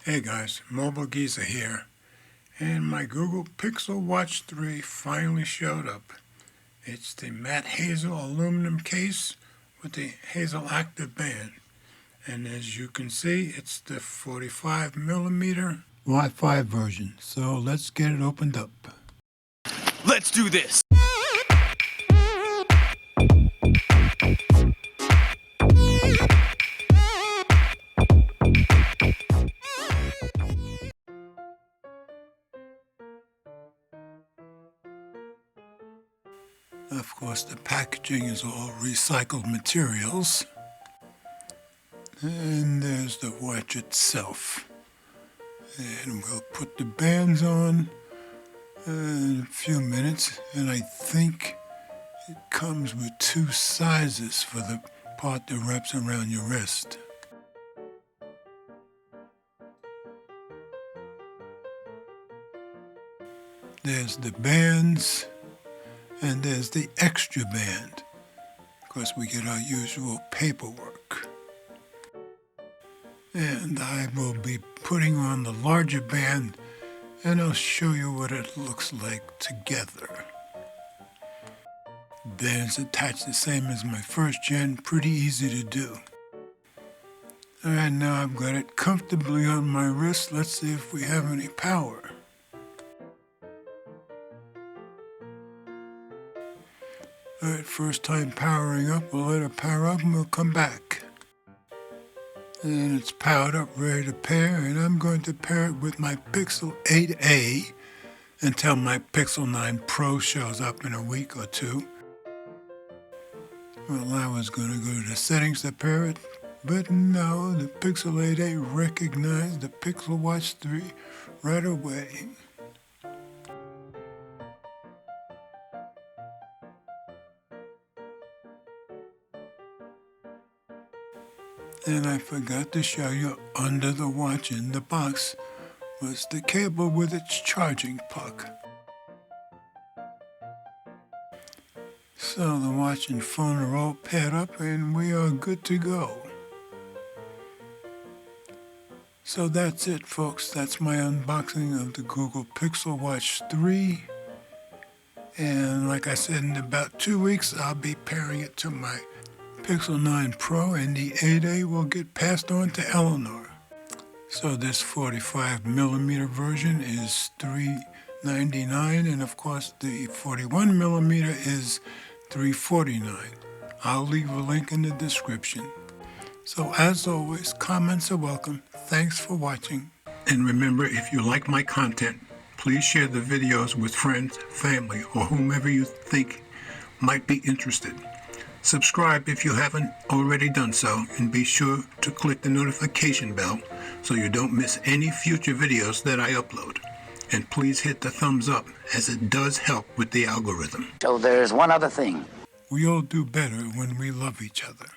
Hey guys, Mobile Geezer here, and my Google Pixel Watch 3 finally showed up. It's the matte hazel aluminum case with the hazel active band, and as you can see, it's the 45mm Wi-Fi version. So let's get it opened up. Let's do this! Of course, the packaging is all recycled materials. And there's the watch itself. And we'll put the bands on in a few minutes. And I think it comes with two sizes for the part that wraps around your wrist. There's the bands. And there's the extra band. Of course, we get our usual paperwork. And I will be putting on the larger band, and I'll show you what it looks like together. Band's attached the same as my first gen, pretty easy to do. Alright, now I've got it comfortably on my wrist. Let's see if we have any power. Alright, first time powering up, we'll let it power up and we'll come back. And it's powered up, ready to pair, and I'm going to pair it with my Pixel 8a until my Pixel 9 Pro shows up in a week or two. Well, I was going to go to the settings to pair it, but no, the Pixel 8a recognized the Pixel Watch 3 right away. And I forgot to show you, under the watch in the box was the cable with its charging puck. So the watch and phone are all paired up and we are good to go. So that's it, folks. That's my unboxing of the Google Pixel Watch 3. And like I said, in about 2 weeks I'll be pairing it to my Pixel 9 Pro, and the 8a will get passed on to Eleanor. So this 45mm version is $399, and of course the 41mm is $349. I'll leave a link in the description. So as always, comments are welcome. Thanks for watching. And remember, if you like my content, please share the videos with friends, family, or whomever you think might be interested. Subscribe if you haven't already done so, and be sure to click the notification bell so you don't miss any future videos that I upload. And please hit the thumbs up, as it does help with the algorithm. So there's one other thing. We all do better when we love each other.